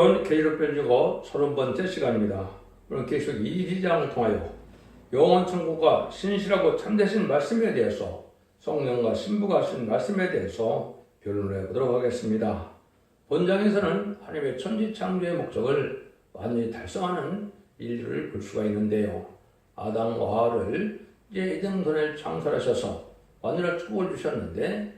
오늘은 계시록 별주고 30번째 시간입니다. 오늘 계시록 22장을 통하여 영원 천국과 신실하고 참되신 말씀에 대해서 성령과 신부가 하신 말씀에 대해서 변론을 해보도록 하겠습니다. 본장에서는 하나님의 천지창조의 목적을 완전히 달성하는 일들을 볼 수가 있는데요. 아담과 하와를 이제 에덴동산을 창설하셔서 완전한 축복을 주셨는데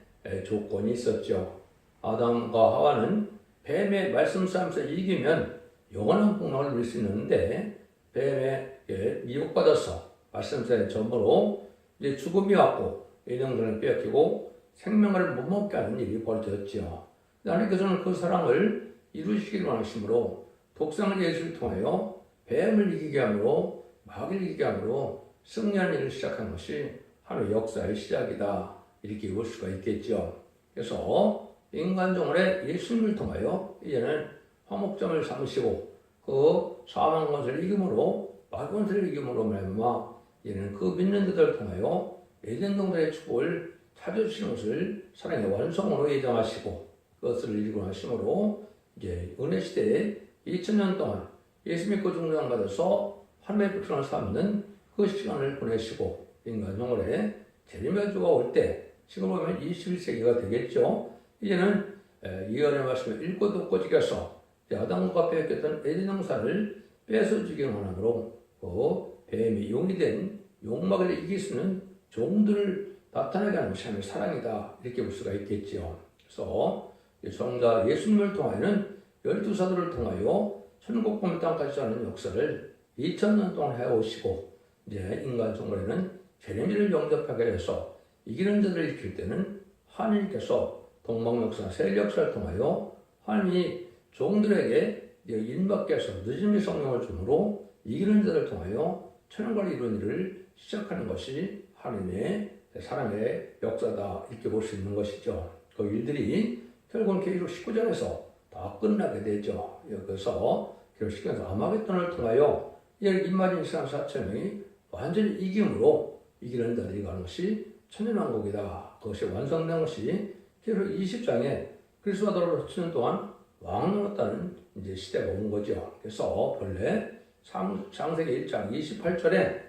조건이 있었죠. 아담과 하와는 뱀의 말씀 싸움에서 이기면 영원한 복락을 누릴 수 있는데 뱀에게 미혹받아서 말씀 싸움의 점으로 이제 죽음이 왔고 에덴동산을 빼앗기고 생명을 못 먹게 하는 일이 벌어졌지요. 하나님께서는 그 사랑을 이루시기를 원하심으로 독생을 예수를 통하여 뱀을 이기게 함으로 마귀를 이기게 함으로 승리하는 일을 시작한 것이 하나님의 역사의 시작이다. 이렇게 볼 수가 있겠죠. 그래서 인간종을 예수님을 통하여 이제는 화목점을 삼으시고 그 사망 권세를 이김으로 마귀 권세를 이김으로 말미암아 이제는 그 믿는 자들을 통하여 에덴 동산의 축복을 찾아주시는 것을 사랑의 완성으로 예정하시고 그것을 이루고 하심으로 이제 은혜 시대에 2000년 동안 예수 믿고 중생을 받아서 하나님의 백성을 삼는 그 시간을 보내시고 인간종을 재림의 주가 올 때 지금 보면 21세기가 되겠죠. 이제는 예언의 말씀을 읽고 듣고 지켜서 아담과 빼앗겼던 에덴 동산을 뺏어주기 원함으로 그 뱀이 용이 된 용막을 이길 수 있는 종들을 나타나게 하는 것이 하나님의 사랑이다. 이렇게 볼 수가 있겠지요. 그래서 성자 예수님을 통하여는 12사도를 통하여 천국 꿈을 땅까지 하는 역사를 2000년 동안 해오시고 이제 인간 정글에는 재림일을 영접하게 해서 이기는 자들을 일으킬 때는 하나님께서 동방 역사, 세일 역사를 통하여 하나님이 종들에게 인밖에서 늦음의 성령을 주므로 이기는 자들을 통하여 천국을 이루는 일을 시작하는 것이 하나님의 사랑의 역사다. 이렇게 볼 수 있는 것이죠. 그 일들이 결국은 계시록 19장에서 다 끝나게 되죠. 여기서 계시록 19장에서 아마겟돈을 통하여 입맞은 이스라엘 4천명이 완전히 이김으로 이기는 자들이 가는 것이 천년왕국이다. 그것이 완성된 것이 계시록 20장에 그리스도와 더불어 7년 동안 왕노릇하는 이제 시대가 온 거죠. 그래서 본래 창세기 1장 28절에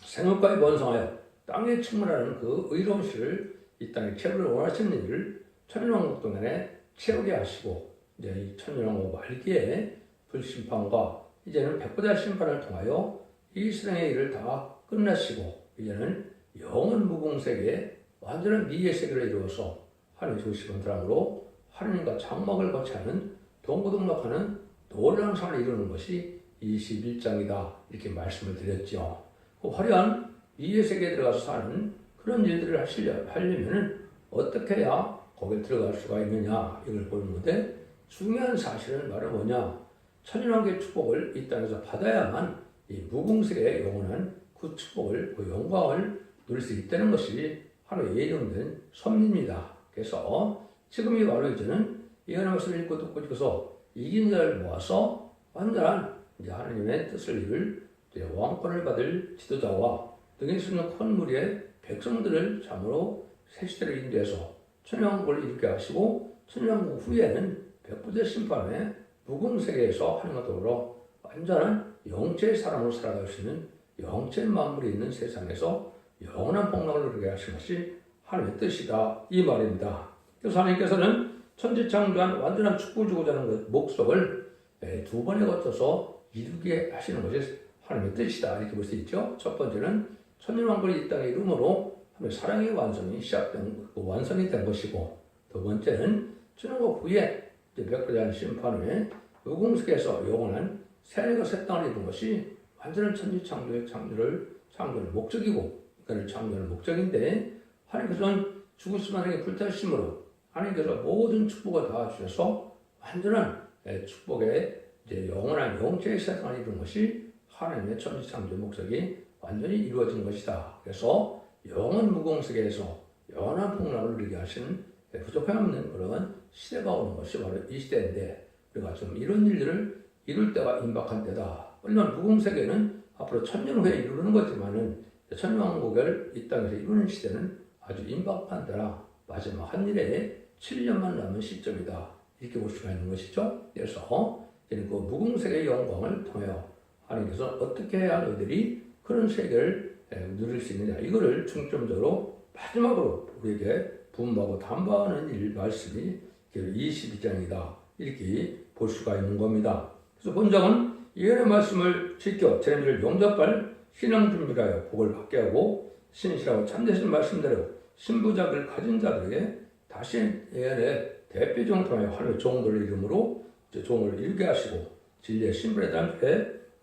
생육까지 번성하여 땅에 충만하는 그 의로운 씨를 이 땅에 채우기를 원하시는 일을 천년왕국 동안에 채우게 하시고 이제 이 천년왕국 말기에 불심판과 이제는 백보자 심판을 통하여 이 세상의 일을 다 끝내시고 이제는 영원 무궁세계에 완전한 미의 세계를 이루어서 하나님 주시는 사람으로 하나님과 장막을 거치하는 동고동락하는 놀라운 삶을 이루는 것이 21장이다. 이렇게 말씀을 드렸죠. 그 화려한 미의 세계에 들어가서 사는 그런 일들을 하려면 어떻게 해야 거기에 들어갈 수가 있느냐 이걸 보는데 중요한 사실은 바로 뭐냐 천년왕국의 축복을 이 땅에서 받아야만 이 무궁세계의 영원한 그 축복을 그 영광을 누릴 수 있다는 것이 하나의 예정된 섭리입니다. 그래서 지금이 바로 이제는 예언의 말씀을 읽고 듣고 지켜서 이긴 자를 모아서 완전한 이제 하나님의 뜻을 이룰 왕권을 받을 지도자와 등에 쓰는 큰 무리의 백성들을 참으로 새 시대를 인도해서 천년왕국을 이루게 하시고 천년왕국 후에는 백부대 심판의 무궁세계에서 하나님과 더불어 완전한 영체의 사람으로 살아갈 수 있는 영체 만물이 있는 세상에서 영원한 복락을 누리게 하시는 것이 하나님의 뜻이다. 이 말입니다. 그래서 하나님께서는 천지창조한 완전한 축복을 주고자 하는 그 목적을 두 번에 거쳐서 이루게 하시는 것이 하나님의 뜻이다. 이렇게 볼 수 있죠. 첫 번째는 천년왕국이 이 땅에 이름으로 하나님의 사랑의 완성이 시작된, 완성이 된 것이고 두 번째는 천년왕국 후에 백보자 심판 후에 무궁세계에서 영원한 새하늘과 새 땅을 이룬 것이 완전한 천지창조의 창조의 목적이고 그를 창조하는 목적인데 하나님께서는 죽으신 하나님의 불타심으로 하나님께서 모든 축복을 다 주셔서 완전한 축복의 이제 영원한 영체의 세상을 이룬 것이 하나님의 천지창조의 목적이 완전히 이루어진 것이다. 그래서 영원 무궁세계에서 영원한 복락을 누리게 하시는 부족함 없는 그런 시대가 오는 것이 바로 이 시대인데 우리가 좀 이런 일들을 이룰 때가 임박한 때다. 물론 무궁세계는 앞으로 천년 후에 이루는 거지만은 천년왕국을 이 땅에서 이루는 시대는 아주 임박한 때라 마지막 한 일에 7년만 남은 시점이다. 이렇게 볼 수가 있는 것이죠. 그래서 이제는 그 무궁색의 영광을 통하여 하나님께서 어떻게 해야 너희들이 그런 세계를 누릴 수 있느냐, 이거를 중점적으로 마지막으로 우리에게 분부하고 담보하는 말씀이 22장이다 이렇게 볼 수가 있는 겁니다. 그래서 본장은 예언의 말씀을 지켜 제자들을 용접할 신앙 준비하여 복을 받게 하고 신실하고 참되신 말씀대로 신부작을 가진 자들에게 다시 예언의 대표종을 통하여 하나님의 종들을 이름으로 종을 이루게 하시고 진리의 신분에 대한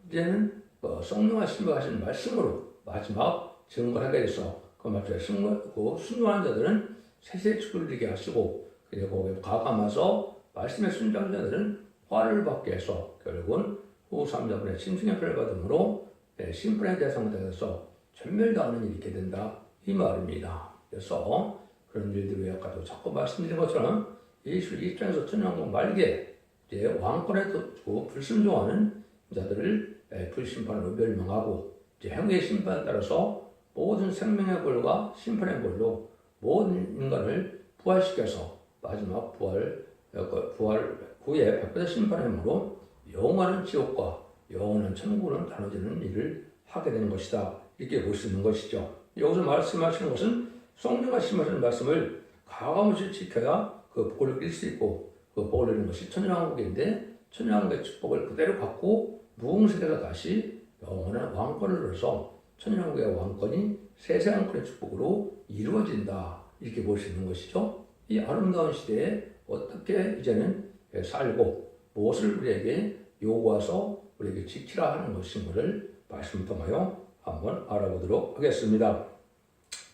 이제는 성령과 신부하신 말씀으로 마지막 증거를 하게 돼서 그 말씀에 승리하고 순종한 자들은 세세히 축복을 이루게 하시고 그리고 가감해서 말씀의 순종한 자들은 화를 받게 해서 결국은 후 3자분의 심승의 표를 받음으로 심판의 대상이 되어서 전멸당하는 일이 있게 된다 이 말입니다. 그래서 그런 일들을 아까도 자꾸 말씀드린 것처럼 예수 입장에서 천년왕국 말기에 이제 왕권에 두고 불순종하는 자들을 불심판으로 멸망하고 이제 행위의 심판에 따라서 모든 생명의 벌과 심판의 벌로 모든 인간을 부활시켜서 마지막 부활 후에 100% 심판의 힘으로 영원한 지옥과 영원한 천국을 나눠지는 일을 하게 되는 것이다. 이렇게 볼 수 있는 것이죠. 여기서 말씀하시는 것은 성령과 말씀하시는 말씀을 가감없이 지켜야 그 복을 이룰 수 있고 그 복을 이루는 것이 천년왕국인데 천년왕국의 축복을 그대로 갖고 무궁색에서 다시 영원한 왕권을 이뤄서 천년왕국의 왕권이 세세왕권의 축복으로 이루어진다. 이렇게 볼 수 있는 것이죠. 이 아름다운 시대에 어떻게 이제는 살고 무엇을 우리에게 요구해서 우리에게 지키라 하는 것인가를 말씀을 통하여 한번 알아보도록 하겠습니다.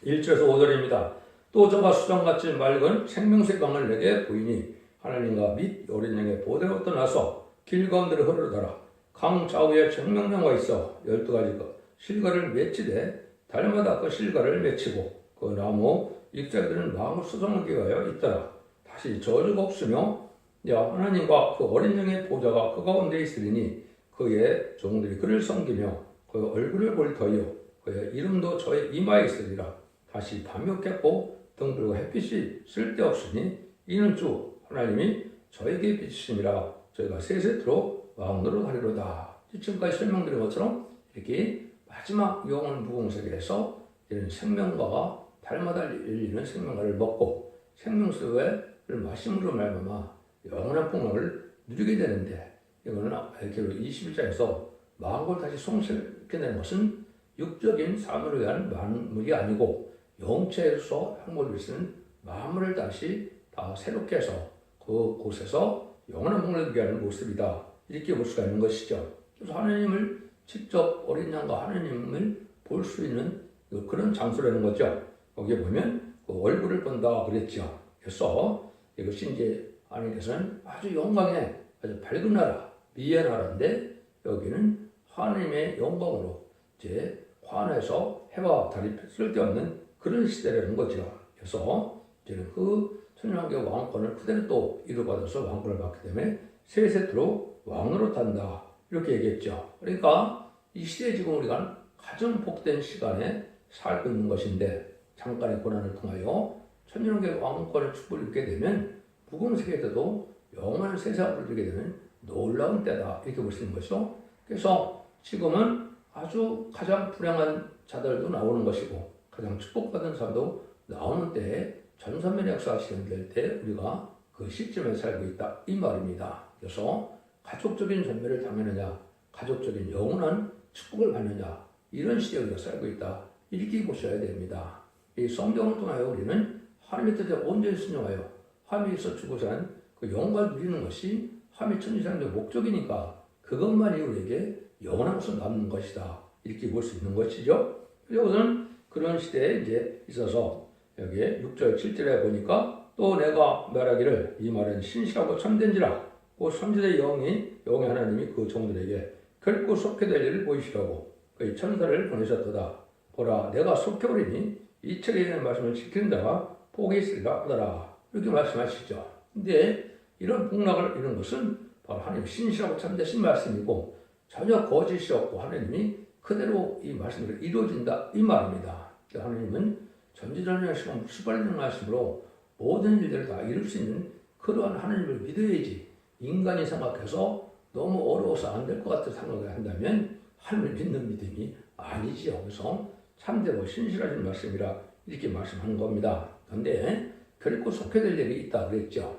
1절에서 5절입니다. 또 저가 수정같이 맑은 생명수의 강을 내게 보이니 하나님과 및 어린 양의 보대로 떠나서 길 가운데를 흐르더라. 강 좌우에 정명령과 있어 12가지 실과를 맺히되 달마다 그 실과를 맺히고 그 나무 잎사귀들은 마음을 수정하게 하여 있더라. 다시 저주가 없으며 하나님과 그 어린 양의 보좌가 그 가운데 있으리니 그의 종들이 그를 섬기며 그 얼굴을 볼 터이요 그의 이름도 저의 이마에 있으리라. 다시 밤이 없겠고 등불과 햇빛이 쓸데없으니 이는 주 하나님이 저에게 비추심이라. 저희가 세세토록 왕노릇 하리로다. 지금까지 설명드린 것처럼 이렇게 마지막 영원 무궁색에서 이런 생명과가 달마다 열리는 생명과를 먹고 생명수를 마심으로 말미암아 영원한 풍랑을 누리게 되는데, 이거는 결국 21장에서 만국을 다시 송축해 내는 것은 육적인 삶을 위한 만물이 아니고 영체에서 행복을 위해서는 만물을 다시 다 새롭게 해서 그곳에서 영원한 풍랑을 누리게 하는 모습이다. 이렇게 볼 수가 있는 것이죠. 그래서 하나님을 직접 어린 양과 하나님을 볼 수 있는 그런 장소라는 거죠. 거기에 보면 그 얼굴을 본다 그랬죠. 그래서 이것이 이제 하나님께서는 아주 영광의 아주 밝은 나라, 미의 나라인데 여기는 하나님의 영광으로 이제 환해서 해와 달이 쓸데없는 그런 시대라는 거죠. 그래서 이제는 그 천년왕국의 왕권을 그대로 또 이루받아서 왕권을 받기 때문에 세세토록 왕으로 탄다. 이렇게 얘기했죠. 그러니까 이 시대에 지금 우리가 가장 복된 시간에 살고 있는 것인데 잠깐의 고난을 통하여 천년왕국의 왕권을 축복을 입게 되면 무궁세계에서도 영원한 세상을 누리게 되는 놀라운 때다. 이렇게 볼 수 있는 것이죠. 그래서 지금은 아주 가장 불행한 자들도 나오는 것이고 가장 축복받은 사람도 나오는 때에 전선면의 역사가 진행될 때 우리가 그 시점에 살고 있다. 이 말입니다. 그래서 가족적인 전멸을 당하느냐, 가족적인 영원한 축복을 받느냐, 이런 시대에 우리가 살고 있다. 이렇게 보셔야 됩니다. 이 성경을 통하여 우리는 하나님의 뜻에 온전히 순종하여 하나님께서 주고자 한 그 영광을 누리는 것이 하나님의 천지창조의 목적이니까 그것만이 우리에게 영원한 것으로 남는 것이다. 이렇게 볼 수 있는 것이죠. 여기서는 그런 시대에 이제 있어서 여기에 6절, 7절에 보니까 또 내가 말하기를 이 말은 신실하고 참된지라 그 선지자의 영의 하나님이 그 종들에게 결코 속게 될 일을 보이시라고 그의 천사를 보내셨도다. 보라 내가 속해오리니 이 책에 있는 말씀을 지키는 자가 복이 있으리라 하더라. 이렇게 말씀하시죠. 근데 이런 복락을 이룬 것은 바로 하나님 신실하고 참되신 말씀이고 전혀 거짓이 없고 하나님이 그대로 이 말씀으로 이루어진다 이 말입니다. 하나님은 전지전능하시고 무수발능하심으로 모든 일들을 다 이룰 수 있는 그러한 하나님을 믿어야지. 인간이 생각해서 너무 어려워서 안 될 것 같은 생각을 한다면 하나님을 믿는 믿음이 아니지요. 그래서 참되고 신실하신 말씀이라 이렇게 말씀하는 겁니다. 그런데 결코 속게 될 일이 있다 그랬죠.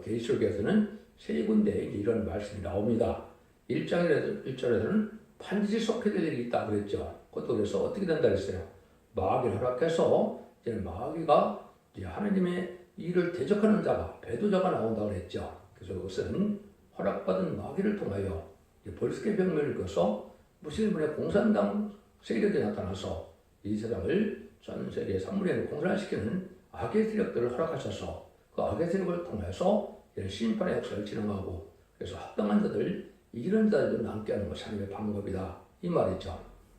계시록에서는 세 군데에 이런 말씀이 나옵니다. 1절에서는 반드시 속게 될 일이 있다 그랬죠. 그것도 그래서 어떻게 된다 그랬어요. 마귀를 허락해서 이제 마귀가 이제 하나님의 일을 대적하는 자가 배도자가 나온다 그랬죠. 그래서 그것은 허락받은 마귀를 통하여 볼스케 혁명을 일으켜서 무슬림의 공산당 세력이 나타나서 이 세상을 전 세계 사물에 공산시키는 악의 세력들을 허락하셔서 그 악의 세력을 통해서 심판의 역사를 진행하고 그래서 합당한 자들 이런 자들을 남게 하는 것이 하나님의 방법이다 이 말이죠.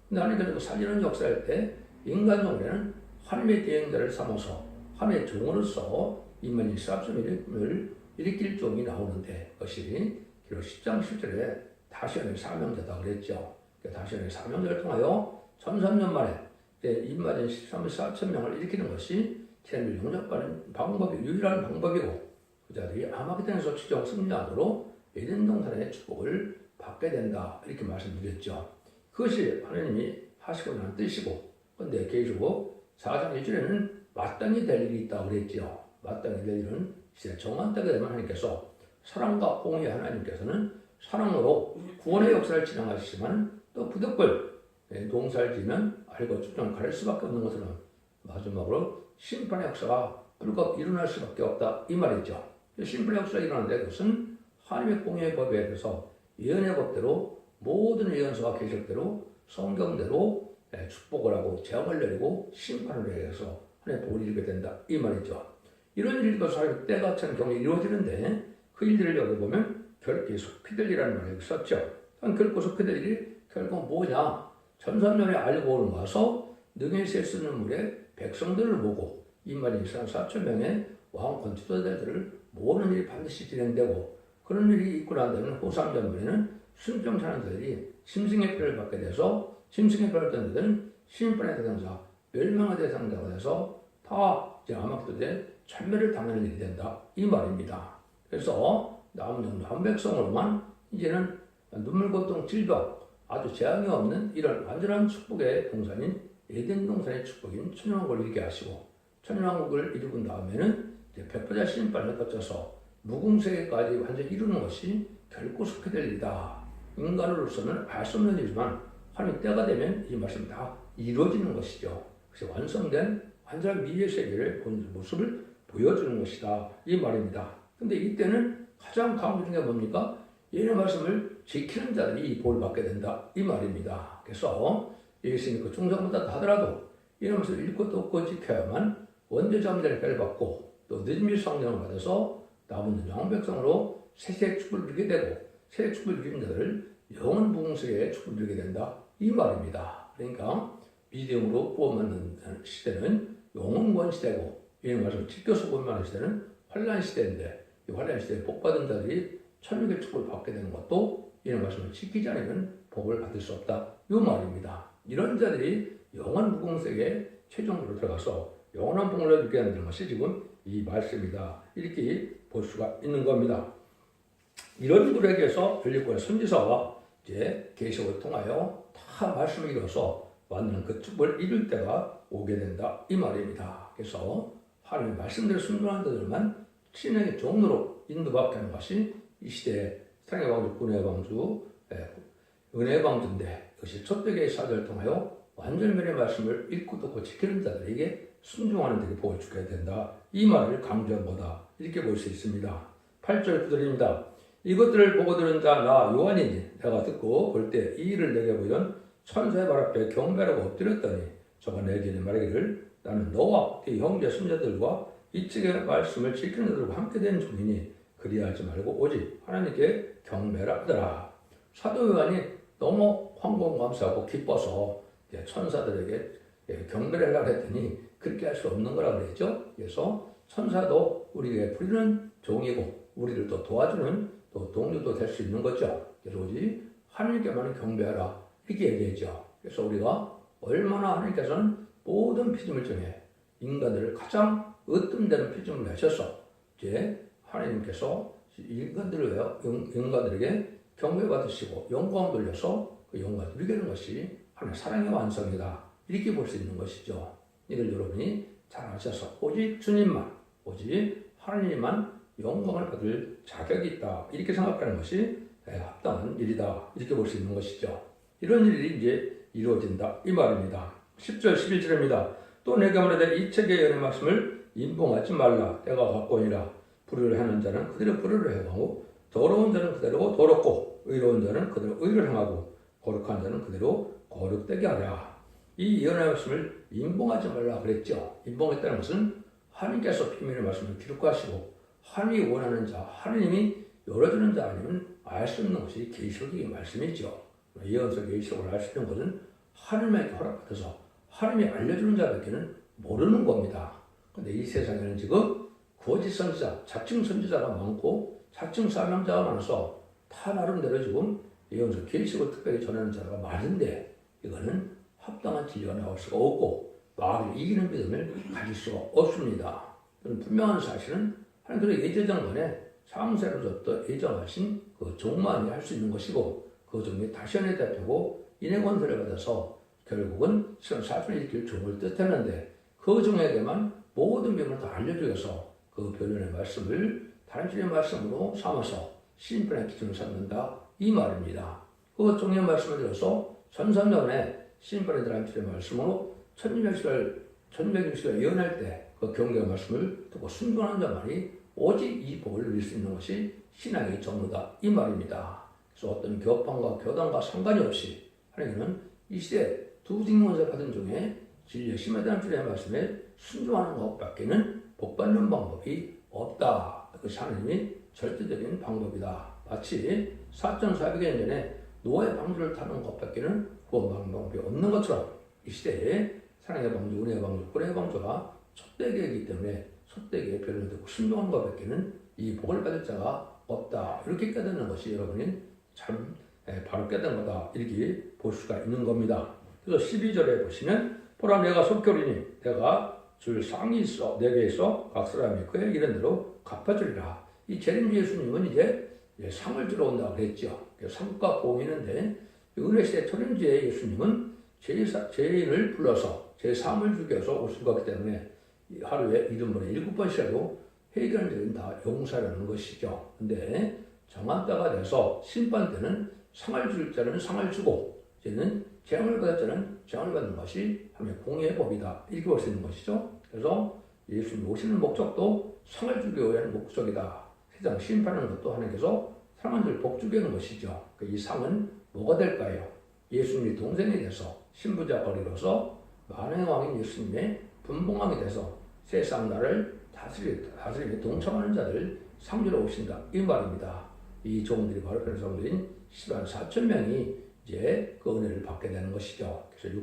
근데 하나님께서 살리는 역사할 때 인간 종에는 하나님의 대행자를 삼아서 하나님의 종으로서 임만인 쌉섬을 일으킬 종이 나오는데 그것이 기록 10장 10절에 다시언의 사명자다 그랬죠. 다시언의 사명자를 통하여 1300년 만에 임마진 13만 4천 명을 일으키는 것이 하나님을 영접하는 방법이 유일한 방법이고 그 자들이 아마겟돈에서 최종 승리하도록 에덴 동산의 축복을 받게 된다 이렇게 말씀드렸죠. 그것이 하나님이 하시고 난 뜻이고 그런데 계시록 4장 1절에는 마땅히 될 일이 있다고 그랬죠. 마땅히 될 일은 이제 정한 때가 되면 하나님께서 사랑과 공의 하나님께서는 사랑으로 구원의 역사를 진행하시지만 또 부득불 농사를 지면 알고 추정 가릴 수밖에 없는 것은 마지막으로 심판의 역사가 불과 일어날 수밖에 없다 이 말이죠. 심판의 역사가 일어나는데 그것은 하나님의 공의의 법에 대해서 예언의 법대로 모든 예언서와 계시록대로 성경대로 축복을 하고 재앙을 내리고 심판을 해서 하나님의 복을 이루게 된다 이 말이죠. 이런 일도 사실 때가 찬 경우에 이루어지는데 그 일들을 여기 보면 결코 속히 될 일이라는 말을 썼죠. 결코 속히 될 일이 결국 뭐냐? 전산년에 알고 오는 와서 능히 셀 수 있는 물에 백성들을 모으고 임마린 이스라엘 4천 명의 왕권 지도자들을 모으는 일이 반드시 진행되고 그런 일이 있고 난 다음에 후3전문에는 순종하는 자들이 짐승의 피를 받게 돼서 짐승의 피를 받는 자들은 심판의 대상자, 멸망의 대상자가 돼서 다 이제 아마겟돈에 천멸을 당하는 일이 된다 이 말입니다. 그래서 남은 정도 한 백성으로만 이제는 눈물 고통 질병 아주 재앙이 없는 이런 완전한 축복의 동산인 에덴 동산의 축복인 천연왕국을 이루게 하시고 천연왕국을 이루고 다음에는 이제 백보자 심판을 거쳐서 무궁세계까지 완전히 이루는 것이 결코 속히 될 일이다. 인간으로서는 알 수 없는 일이지만 하나님 때가 되면 이 말씀이 다 이루어지는 것이죠. 그래서 완성된 완전한 미래 세계를 본 모습을 보여주는 것이다 이 말입니다. 근데 이때는 가장 강조된 게 뭡니까? 예언의 말씀을 지키는 자들이 이 복을 받게 된다 이 말입니다. 그래서 예수님 그 충성보다 하더라도 예언의 말씀을 읽고 듣고 지켜야만 원죄자들의 배를 받고 또 늦은미 성령을 받아서 남은 영백성으로 세세의 축복을 누리게 되고 세세의 축복을 누리는 자들을 영원 부흥세계의 축복을 누리게 된다 이 말입니다. 그러니까 믿음으로 구원받는 시대는 영원권 시대고 예언의 말씀을 지켜서 구원받는 시대는 환란 시대인데 이 환란 시대에 복받은 자들이 천국의 축복을 받게 되는 것도 이런 말씀을 지키지 않으면 복을 받을 수 없다 이 말입니다. 이런 자들이 영원 무궁세계에 최종적으로 들어가서 영원한 복을 누리게 하는 것이 지금 이 말씀이다 이렇게 볼 수가 있는 겁니다. 이런 분에게서 빌립보의 선지서와 이제 계시록을 통하여 다 말씀을 이뤄서 완전한 그 축복을 이룰 때가 오게 된다 이 말입니다. 그래서 하나님의 말씀대로 순종하는 자들만 신앙의 종로로 인도받게 하는 것이 이 시대의 사랑의 왕주, 군의 왕주, 은혜의 왕주인데 그것이 첫대계의 사절을 통하여 완전면의 말씀을 읽고 듣고 지키는 자들에게 순종하는 데게 복을 주게 된다. 이 말을 강조한 거다. 이렇게 볼 수 있습니다. 8절 9절입니다. 이것들을 보고 들은 자 나 요한이니 내가 듣고 볼 때 이 일을 내게 보이던 천사의 발 앞에 경배하고 엎드렸더니 저가 내게 말하기를 나는 너와 네 형제 손자들과 이 책의 말씀을 지키는 자들과 함께 된 종이니 그리하지 말고 오직 하나님께 경배라 하더라. 사도 요한이 너무 황공감사하고 기뻐서 천사들에게 경배를 하려고 했더니 그렇게 할 수 없는 거라고 그랬죠. 그래서 천사도 우리에게 부리는 종이고 우리를 또 도와주는 또 동료도 될 수 있는 거죠. 그래서 오직 하나님께만 경배하라 이렇게 얘기했죠. 그래서 우리가 얼마나 하나님께서는 모든 피조물 중에 인간들을 가장 으뜸되는 피조물을 하셔서 이제 하나님께서 인간들에게 경배받으시고 영광 돌려서 그 영광을 누리게 하는 것이 하나님의 사랑의 완성이다. 이렇게 볼 수 있는 것이죠. 이걸 여러분이 잘 아셔서 오직 주님만, 오직 하나님만 영광을 받을 자격이 있다. 이렇게 생각하는 것이 합당한 일이다. 이렇게 볼 수 있는 것이죠. 이런 일이 이제 이루어진다. 이 말입니다. 10절, 11절입니다. 또 내가 말하되 이 책의 연의 말씀을 임봉하지 말라. 때가 가까우니라. 불의를 하는 자는 그대로 불의를 행하고 더러운 자는 그대로 더럽고 의로운 자는 그대로 의를 행하고 거룩한 자는 그대로 거룩되게 하라. 이 예언의 말씀을 임봉하지 말라 그랬죠. 임봉했다는 것은 하나님께서 비밀의 말씀을 기록하시고 하나님이 원하는 자, 하나님이 열어주는 자 아니면 알 수 없는 것이 계시록의 말씀이죠. 예언서 계시록을 알 수 있는 것은 하나님에게 허락받아서 하나님이 알려주는 자밖에는 모르는 겁니다. 그런데 이 세상에는 지금 거짓 선지자, 자칭 선지자가 많고 자칭 사명자가 많아서 다 나름대로 지금 예언서 계시록을 특별히 전하는 자가 많은데 이거는 합당한 진리가 나올 수가 없고 마귀를 이기는 믿음을 가질 수가 없습니다. 분명한 사실은 하나님께서 예제장관에 창세를 줬던 예정하신 그 종만이 할 수 있는 것이고 그 종이 다시안의 대표고 인의 권세를 받아서 결국은 시간 4분의 1길 종을 뜻했는데 그 종에게만 모든 비밀을 다 알려주기 위해서 그 변론의 말씀을 다른 주의 말씀으로 삼아서 신변의 기준을 삼는다 이 말입니다. 그 종의 말씀을 들어서 전산년에 신변의 다른 주의 말씀으로 1660을 예언할 때 그 경계의 말씀을 듣고 순종하는 자만이 오직 이 복을 누릴 수 있는 것이 신앙의 전부다 이 말입니다. 그래서 어떤 교판과 교단과 상관이 없이 하나님은 이 시대 두 징문서 받은 중에 진리의 심하다는 주의 말씀에 순종하는 것밖에는 복받는 방법이 없다. 그것이 하나님이 절대적인 방법이다. 마치 4,400년 전에 노아의 방주를 타는 것밖에는 구원받는 방법이 없는 것처럼 이 시대에 사랑의 방주, 은혜의 방주, 구원의 방주가 촛대기이기 때문에 촛대기의 별을 듣고 순종한 것밖에는 이 복을 받을 자가 없다. 이렇게 깨닫는 것이 여러분이 참 바로 깨닫는 거다. 이렇게 볼 수가 있는 겁니다. 그래서 12절에 보시면 보라 내가 속결이니 내가 줄 상이 있어 내게 있어 각 사람이 그의 이런 대로 갚아주리라. 이 재림 예수님은 이제 상을 주러 온다고 그랬죠. 상과 보험이 있는데 은혜시대 초림주의 예수님은 죄인을 불러서 제 삶을 주기 위해서 오신 거기 때문에 하루에 7번에 7번씩이라도 해결하는 일은 다 용서하려는 것이죠. 근데 정한 때가 돼서 심판 때는 상을 줄 자는 상을 주고 이제는 재앙을 받을 자는 재앙을 받는 것이 하나님의 공의의 법이다. 이렇게 볼 수 있는 것이죠. 그래서 예수님 오시는 목적도 상을 주기 위한 목적이다. 세상 심판하는 것도 하나님께서 사람들 복 주게 하는 것이죠. 이 상은 뭐가 될까요? 예수님이 동생이 돼서 신부자 거리로서 만왕의 왕인 예수님의 분봉왕이 돼서 세상 나를 다스림에 동참하는 자들 상주로 오신다. 이 말입니다. 이 종들이 바로 그런 사람들인 10만 4천 명이 이제 그 은혜를 받게 되는 것이죠. 그래서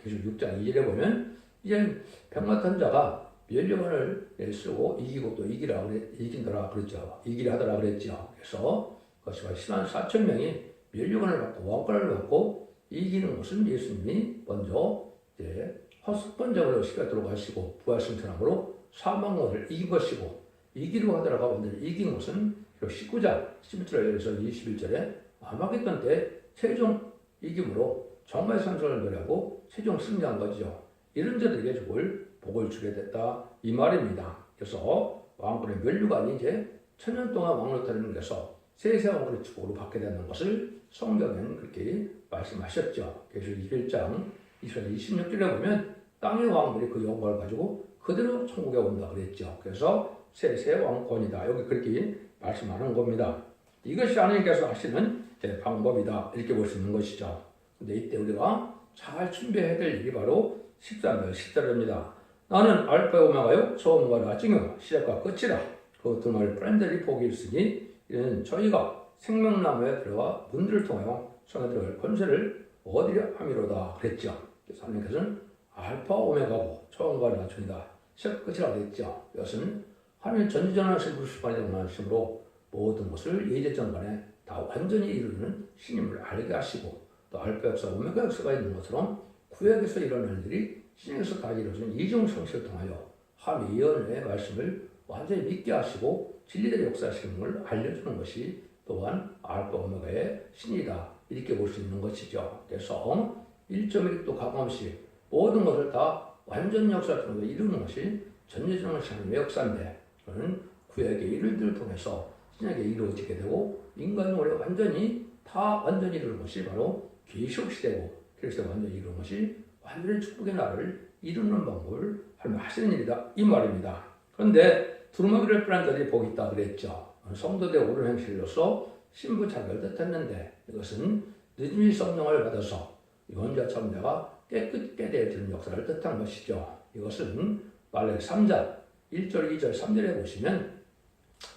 계시록 6장 2절에 보면 이제 병 맡은 자가 멸류관을 쓰고 이기고 또 이긴다라 그랬죠. 이기려 하더라 그랬죠. 그래서 그것이 10만 4천 명이 멸류관을 받고 왕권을 받고 이기는 것은 예수님이 먼저 이제 첫 번째로 시가 들어가시고 부활승천함으로 사망을 이긴 것이고 이기려 하더라가 먼저 이긴 것은 19장 11절에서 21절에 아마겟돈 때 최종 이김으로 정말 선선을 노래하고 최종 승리한 거죠. 이런 자들에게 복을 주게 됐다 이 말입니다. 그래서 왕권의 멸류관이 이제 1000년 동안 왕노릇하는 데서 세세 왕권의 축복으로 받게 되는 것을 성경에는 그렇게 말씀하셨죠. 그래서 21장 26절에 보면 땅의 왕들이 그 영광을 가지고 그대로 천국에 온다 그랬죠. 그래서 세세 왕권이다. 여기 그렇게 말씀하는 겁니다. 이것이 하나님께서 하시는 방법이다. 이렇게 볼 수 있는 것이죠. 근데 이때 우리가 잘 준비해야 될 일이 바로 13절, 10절입니다. 나는 알파 오메가요 처음과 나중이요 시작과 끝이라. 그 두 마리 뿔들이 복이 있으니 이는 저희가 생명나무에 들어가 문들을 통하여 성에 들어갈 권세를 얻으려 함이로다 그랬죠. 그래서 하나님께서는 알파 오메가고 처음과 나중이다. 시작과 끝이라 그랬죠. 이것은 하나님의 전지전능하신 불수반에 원하심으로 모든 것을 예제전간에 다 완전히 이루는 신임을 알게 하시고 또 알파 역사, 오메가 역사가 있는 것처럼 구약에서 일어나는 일이 신약에서 다 이루어진 이중 성실을 통하여 하나님의 예언의 말씀을 완전히 믿게 하시고 진리대로 역사하시는 걸 알려주는 것이 또한 알파 오메가의 신이다. 이렇게 볼 수 있는 것이죠. 그래서 1.1도 가감없이 모든 것을 다 완전 역사적으로 이루는 것이 전지전능하신 하나님의 역사인데, 그는 구약의 일들을 통해서 신약에 이루어지게 되고 인간으로 완전히 다 완전히 이루는 것이 바로 계시록 시대고, 그래서 완전히 이루는 것이 완전히 축복의 나라를 이루는 방법을 하나님 하시는 일이다 이 말입니다. 그런데 두루마기를 뿔한 자들이 복이 있다 그랬죠. 성도들의 옳은 행실로서 신부 자격을 뜻했는데, 이것은 늦은이 성령을 받아서 유언자 참자가 깨끗게 되어지는 역사를 뜻한 것이죠. 이것은 말라기 3장 1절 2절 3절에 보시면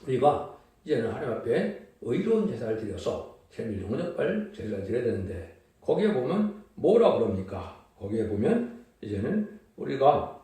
우리가 이제는 하나님 앞에 의로운 제사를 드려서 제물 용접할 제사를 드려야 되는데, 거기에 보면 뭐라 그럽니까? 거기에 보면 이제는 우리가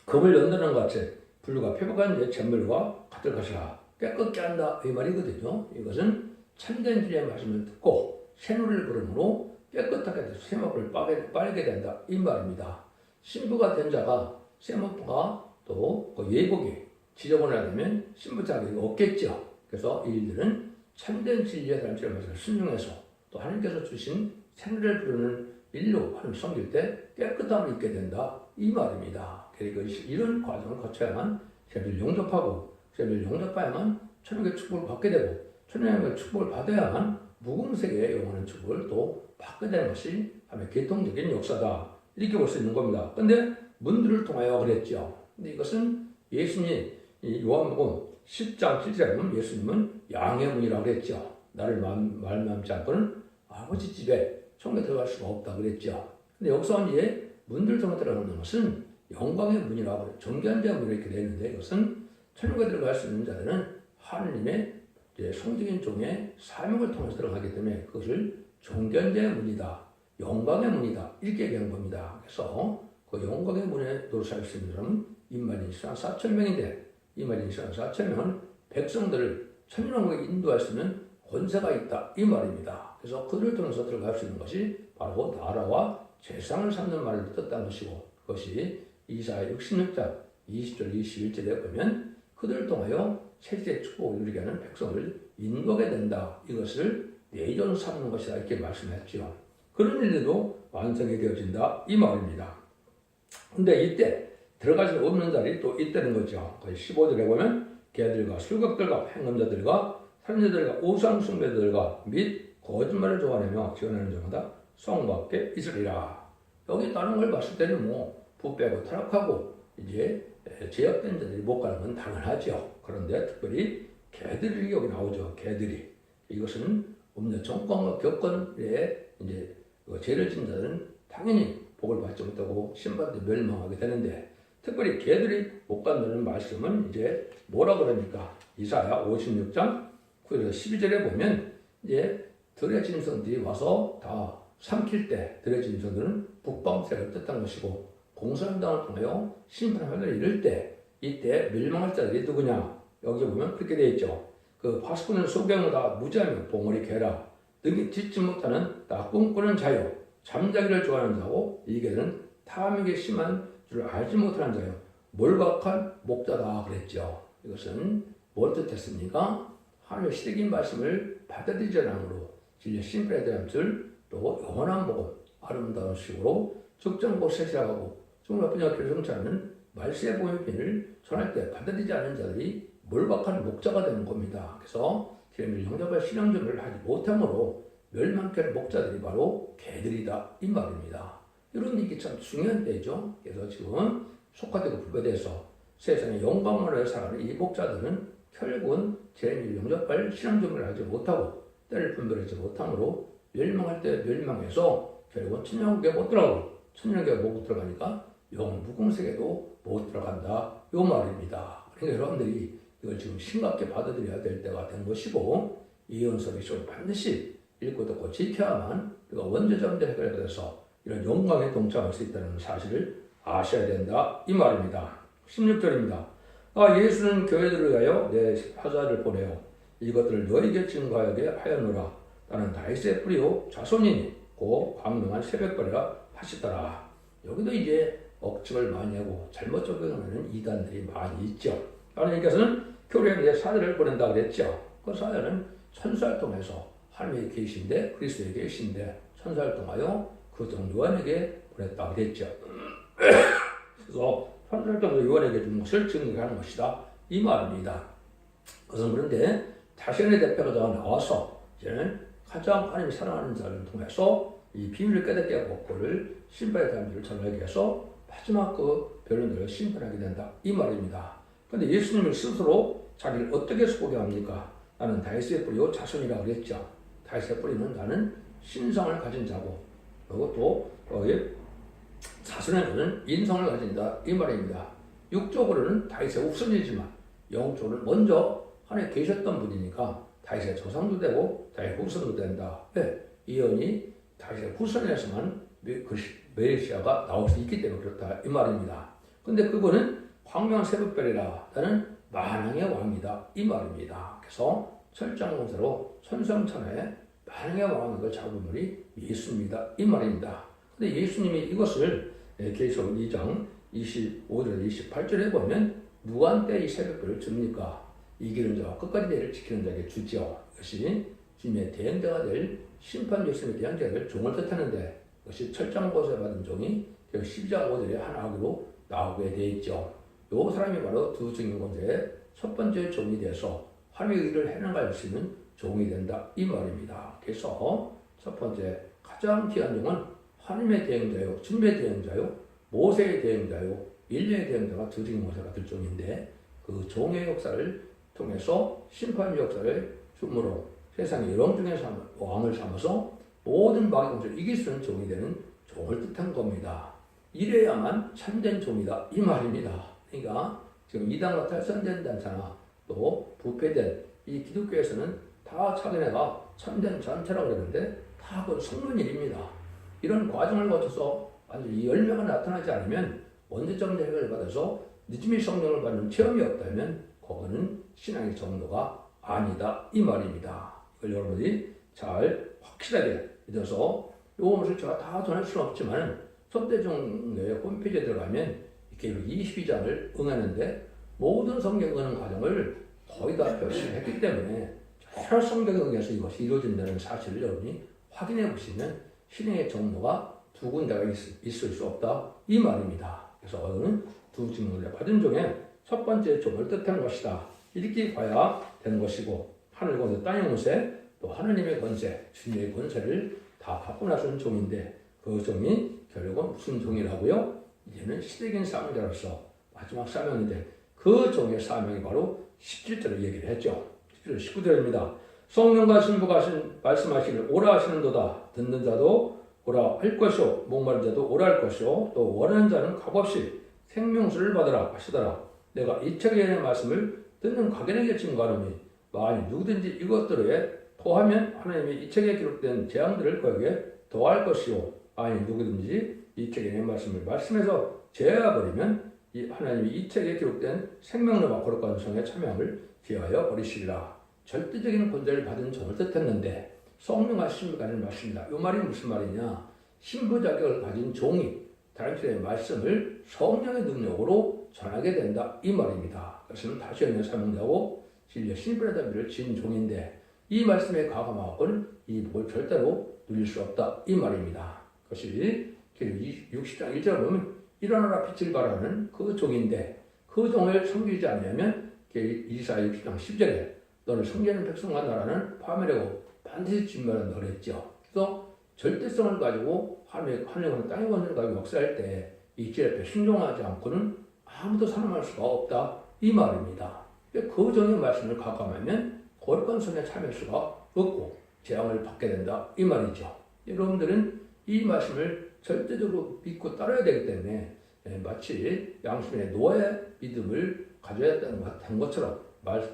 금을 연다는 것 같이 불과 표백한 제물과 같을 것이라 깨끗게 한다 이 말이거든요. 이것은 참된 진리의 말씀을 듣고 새누리를 부름으로 깨끗하게 돼서 세마포를 빨게 된다 이 말입니다. 신부가 된 자가 세마포가 또 그 예복이 지저분하게 되면 신부 자격이 없겠죠. 그래서 이 일들은 참된 진리의 말씀을 순종해서 또 하나님께서 주신 새누리를 부르는 일로 하나님 섬길 때 깨끗함을 입게 된다 이 말입니다. 그리고 이런 과정을 거쳐야만 세를 용접하고 세를 용접해야만 천국의 축복을 받게 되고 천국의 축복을 받아야만 무궁세계의 영원한 축복을 또 받게 되는 것이 하나님의 계통적인 역사다 이렇게 볼 수 있는 겁니다. 그런데 문들을 통하여 그랬죠. 근데 이것은 예수님 요한복음 10장 7절에 보면 예수님은 양의 문이라고 그랬죠. 나를 말미암지 않고는 아버지 집에 천국에 들어갈 수가 없다 그랬죠. 근데 여기서 이제 문들을 통해 들어가는 것은 영광의 문이라고 그래요. 존귀한 자의 문이 이렇게 되어 있는데, 이것은 천국에 들어갈 수 있는 자들은 하느님의 성적인 종의 사명을 통해서 들어가기 때문에 그것을 존귀한 자의 문이다, 영광의 문이다 이렇게 얘기한 겁니다. 그래서 그 영광의 문에 들어갈 수 있는 사람은 인만인시간 4,000명인데, 인만인시간 4,000명은 백성들을 천년왕국에 인도할 수 있는 권세가 있다 이 말입니다. 그래서 그들을 통해서 들어갈 수 있는 것이 바로 나라와 재상을 삼는 말을 뜻한 것이고, 그것이 이사야 66장 20절 21절에 보면 그들을 통하여 세세의 축복을 누리게 하는 백성을 인도하게 된다. 이것을 내전 삼는 것이다 이렇게 말씀했죠. 그런 일들도 완성이 되어진다 이 말입니다. 근데 이때 들어갈 수 없는 자리 또 있다는 거죠. 15절에 보면 개들과 술객들과 행음자들과 살인자들과 우상숭배들과 및 거짓말을 좋아하며 지원하는 자마다 성 밖에 있으리라. 여기 다른 걸 봤을 때는 뭐 부패하고 타락하고 이제 제약된 자들이 못 가는 건 당연하죠. 그런데 특별히 개들이 여기 나오죠. 개들이. 이것은 없는 정권과 격권에 이제 죄를 진 자들은 당연히 복을 받지 못하고 신받아 멸망하게 되는데, 특별히 개들이 못 간다는 말씀은 이제 뭐라 그러니까 이사야 56장 9절에서 12절에 보면 이제 들의 짐승들이 와서 다 삼킬 때 들의 짐승들은 북방세를 뜻한 것이고, 공산당을 통하여 심판을 이룰 때 이때 멸망할 자들이 누구냐? 여기 보면 그렇게 되어 있죠. 그 파수꾼을 소경하다 무지하며 봉우리 개라 등이 짓지 못하는 다 꿈꾸는 자요, 잠자기를 좋아하는 자고, 이게는 탐욕이 심한 줄 알지 못하는 자요, 몰박한 목자다 그랬죠. 이것은 뭘 뜻했습니까? 하나님의 시대적인 말씀을 받아들이지 않으므로 진리의 심판에 대한 줄, 또 영원한 복음, 아름다운 식으로 적정고 세시하고 정말 분야 결정자는 말세의 복음을 전할 때 받아들이지 않는 자들이 몰박한 목자가 되는 겁니다. 그래서 제물 영접할 신앙전을 하지 못함으로 멸망케 할 목자들이 바로 개들이다 이 말입니다. 이런 얘기 참 중요한 때죠. 그래서 지금 속화되고 분배돼서 세상의 영광을 살아가는 이 목자들은 결국은 제물 영접할 신앙전을 하지 못하고 때를 분별하지 못함으로 멸망할 때 멸망해서 결국은 천년왕국에 못 들어가고, 천년왕국에 못 들어가니까 영원 무궁세계도 못 들어간다 요 말입니다. 그러니까 여러분들이 이걸 지금 심각하게 받아들여야 될 때가 된 것이고, 이 연설이 좀 반드시 읽고 듣고 지켜야만 우리가 원죄자문제 해결에 대해서 이런 영광에 동참할 수 있다는 사실을 아셔야 된다 이 말입니다. 16절입니다. 예수는 교회들을 위하여 내 사자를 보내어 이것들을 너에게 증거하게 하였노라. 나는 다윗의 뿌리요 자손이니 고 광명한 새벽거리라 하시더라. 여기도 이제 억측을 많이 하고 잘못 적용하는 이단들이 많이 있죠. 하나님께서는 교회에 이제 사자를 보낸다 그랬죠. 그 사자는 천사를 통해서 하나님에 계신데 그리스도에 계신데 천사를 통하여 그 종 요한에게 보냈다 그랬죠. 그래서 천사를 통해서 요한에게 준 것을 증거하는 것이다 이 말입니다. 그것은 그런데 자신의 대표가 나와서 이제는 가장 하나님이 사랑하는 자를 통해서 이 비밀을 깨닫게 하고 그를 신발의 담비를 전하게 해서 마지막 그 변론들을 심판하게 된다 이 말입니다. 그런데 예수님을 스스로 자기를 어떻게 소개합니까? 나는 다윗의 뿌리요 자손이라고 그랬죠. 다윗의 뿌리는 나는 신성을 가진 자고 그리고 또 자손에는 인성을 가진다 이 말입니다. 육적으로는 다윗의 후손이지만 영적으로는 먼저 하나님에 계셨던 분이니까 다윗의 조상도 되고 다윗의 후손도 된다. 네, 이 언이 다윗의 후손에서만 메시아가 나올 수 있기 때문에 그렇다 이 말입니다. 근데 그거는 광명한 새벽별이라 나는 만왕의 왕이다 이 말입니다. 그래서 철장공사로 천성천하에 만왕의 왕을 잡은 분이 예수입니다 이 말입니다. 근데 예수님이 이것을 계시록 2장 25절 28절에 보면 누구한테 이 새벽별을 줍니까? 이기는 자와 끝까지 대를 지키는 자에게 주지요. 이것이 주님의 대행자가 될 심판 예수님의 대행자가 될 종을 뜻하는데 그것이 철장고사 받은 종이 12장 5절에 하나로 나오게 되어 있죠. 이 사람이 바로 두 증인권자의 첫 번째 종이 돼서 하나님의 의를 해나갈 수 있는 종이 된다 이 말입니다. 그래서 첫 번째 가장 귀한 종은 하나님의 대행자요, 주님의 대행자요, 모세의 대행자요, 인류의 대행자가 두 증인권자가 될 종인데 그 종의 역사를 통해서 심판 역사를 줌으로 세상의 여러 중에 왕을 삼아서 모든 마귀 공세를 이길 수 있는 종이 되는 종을 뜻한 겁니다. 이래야만 참된 종이다 이 말입니다. 그러니까 지금 이단과 탈선된 단체나 또 부패된 이 기독교에서는 다 자기네가 참된 단체라고 그러는데 다 그 성론일입니다. 이런 과정을 거쳐서 아주 이 열매가 나타나지 않으면 언제적 해결을 받아서 늦음이 성령을 받는 체험이 없다면 그거는 신앙의 정도가 아니다 이 말입니다. 이걸 여러분이 잘 확실하게 믿어서 요것을 제가 다 전할 수는 없지만 첫대종의 홈페이지에 들어가면 이렇게 22장을 응하는데 모든 성경 응하는 과정을 거의 다 열심히 했기 때문에 여러 성경에 의해서 이것이 이루어진다는 사실을 여러분이 확인해 보시면 신앙의 정도가 두 군데가 있을 수 없다 이 말입니다. 그래서 오늘은 두 증언을 받은 종의 첫 번째 종을 뜻하는 것이다. 이렇게 봐야 되는 것이고 하늘 권세, 땅의 권세, 또 하느님의 권세, 주님의 권세를 다 받고 나선 종인데 그 종이 결국은 무슨 종이라고요? 이제는 시대적인 사명자로서 마지막 사명인데 그 종의 사명이 바로 17절을 얘기를 했죠. 17절 19절입니다. 성령과 신부가 말씀하시기를 오라 하시는도다. 듣는 자도 오라 할 것이요 목마른 자도 오라 할 것이요 또 원하는 자는 값없이 생명수를 받으라 하시더라. 내가 이 책의 말씀을 듣는 각인에게 증거하노니 만일 누구든지 이것들에 토하면 하나님이 이 책에 기록된 재앙들을 그에게 더할 것이요 아니 누구든지 이 책의 내 말씀을 말씀해서 제어해버리면 하나님이 이 책에 기록된 생명로와 거룩한 성의 참여함을 기하여 버리시리라. 절대적인 권세를 받은 종을 뜻했는데 성령과 신부가 하는 말씀이다. 이 말이 무슨 말이냐? 신부 자격을 가진 종이 다른 말씀을 성령의 능력으로 전하게 된다 이 말입니다. 그것은 다시 연의 사명자고 진리의 신분의 담비를 지은 종인데 이 말씀에 과감하고는 이 복을 절대로 누릴 수 없다 이 말입니다. 그것이 60장 1절을 보면 일어나라 빛을 발하는 그 종인데 그 종을 섬기지 않으면 이사야 60장 10절에 너를 섬기는 백성과 나라는 파멸하고 반드시 진멸한다 그랬죠. 그래서 절대성을 가지고 하늘과 땅의 권세를 가지고 역사할 때 이 질 앞에 순종하지 않고는 아무도 살아날 수가 없다 이 말입니다. 그 종의 말씀을 가감하면 거룩한 성에 참여할 수가 없고 재앙을 받게 된다 이 말이죠. 여러분들은 이 말씀을 절대적으로 믿고 따라야 되기 때문에 마치 양심의 노아의 믿음을 가져야 된 것처럼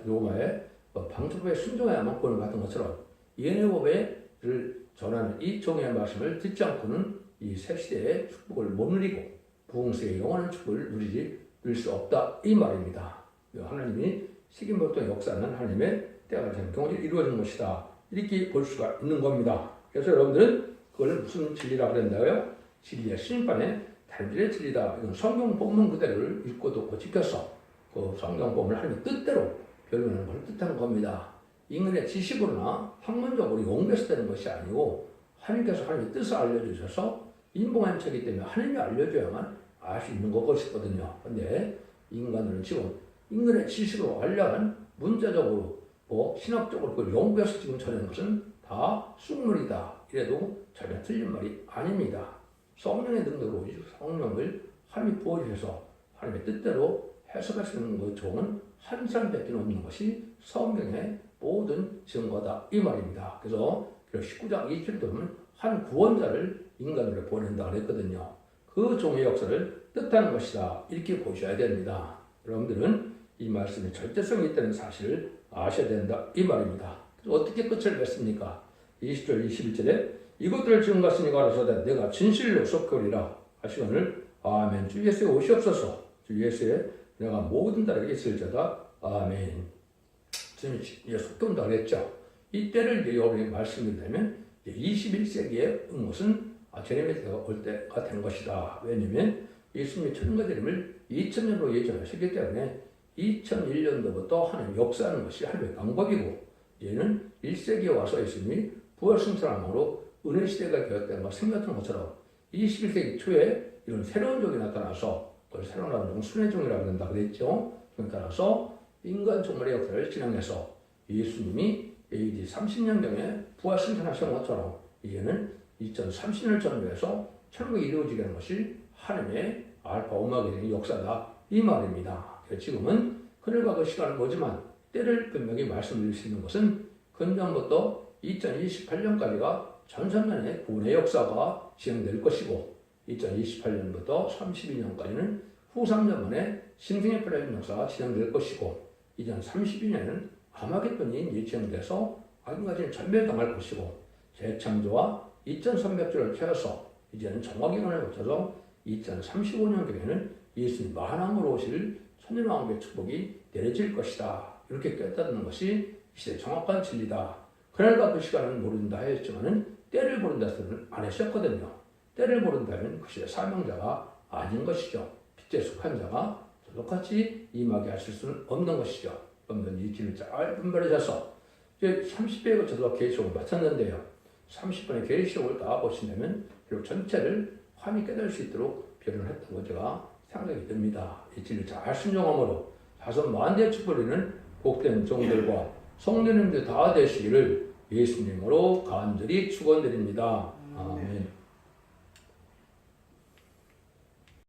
로마의 방주법에 순종해야만 구원을 받은 것처럼 예뇌법을 전하는 이 종의 말씀을 듣지 않고는 이 새 시대의 축복을 못 누리고 부흥세의 영원한 축복을 누릴 수 없다 이 말입니다. 하나님이 시기몰동 역사하는 하나님의 때가 되는 경우에 이루어진 것이다 이렇게 볼 수가 있는 겁니다. 그래서 여러분들은 그걸 무슨 진리라고 그런다고요? 진리의 심판의 달질의 진리다. 이건 성경 본문 그대로를 읽고 듣고 지켜서 그 성경법을 하나님의 뜻대로 변론하는 걸 뜻하는 겁니다. 인간의 지식으로나 학문적으로 용기해서 되는 것이 아니고 하나님께서 하나님의 뜻을 알려주셔서 인봉한 책이기 때문에 하나님이 알려줘야만 알 수 있는 것이거든요. 그런데 인간들은 지금 인간의 지식으로 알려면 문자적으로 신학적으로 그걸 연구해서 지금 전하는 것은 다 쑥물이다. 이래도 전혀 틀린 말이 아닙니다. 성령의 능력으로 성령을 하나님이 부어주셔서 하나님의 뜻대로 해석할 수 있는 것 중은 한 사람밖에 없는 것이 성경의 모든 증거다. 이 말입니다. 그래서 19장 20절에 보면 한 구원자를 인간으로 보낸다 그랬거든요. 그 종의 역사를 뜻하는 것이다. 이렇게 보셔야 됩니다. 여러분들은 이 말씀에 절대성이 있다는 사실을 아셔야 된다. 이 말입니다. 어떻게 끝을 맺습니까? 20절 21절에 이것들을 증거하시니 가로소되 내가 진실로 속하리라 하시거늘 아멘. 주 예수의 오시옵소서. 주 예수의 내가 모든 나라에 있을자다. 아멘. 주님 속온다 그랬죠. 이때를 여러분이 말씀드리면 21세기의 것은 제레미야 때가 올 때가 된 것이다. 왜냐하면 예수님의 천국의 2000년으로 예정하셨기 때문에 2001년도부터 하나님 역사하는 것이 하나님의 방법이고 얘는 1세기에 와서 예수님이 부활 승천함으로 은혜 시대가 개혁된 것 생각하는 것처럼 21세기 초에 이런 새로운 종이 나타나서 그걸 새로운 종 순회종이라고 한다 그랬죠. 그에 따라서 인간 종말의 역사를 진행해서 예수님이 AD 30년경에 부활 승천하신 것처럼 이제는 2030년 전후에서 천국이 이루어지게 하는 것이 하나님의 알파 오메가의 역사다. 이 말입니다. 지금은 그늘과 그 시간은 오지만 때를 분명히 말씀드릴 수 있는 것은 근전부터 2028년까지가 전선년의 구원의 역사가 진행될 것이고 2028년부터 32년까지는 후 3년만에 신생의 플레임 역사가 진행될 것이고 2032년에는 아마겟돈이 예정돼서 아직까지는 전멸당할 것이고 재창조와 2300주를 채워서 이제는 정화기간을 거쳐서 2035년경에는 예수님 만왕으로 오실 천년왕국의 축복이 내려질 것이다. 이렇게 깨닫는 것이 이 시대의 정확한 진리다. 그날과 그 시간은 모른다 하였지만은 때를 모른다서는 안 하셨거든요. 때를 모른다면 그 시대 사명자가 아닌 것이죠. 빛에 속한 자가 똑같이 임하게 하실 수는 없는 것이죠. 없는 이 길을 잘 분별하셔서 이제 30배에 거쳐서 계시록을 마쳤는데요. 30번의 계시록을 다 보시면 결국 전체를 환히 깨달을 수 있도록 변론을 했던 거 제가 생각이 듭니다. 이 진리를 잘 순종함으로 자손 만대의 축복을 복된 종들과 성도님들 다 되시기를 예수님으로 간절히 축원드립니다. 아멘.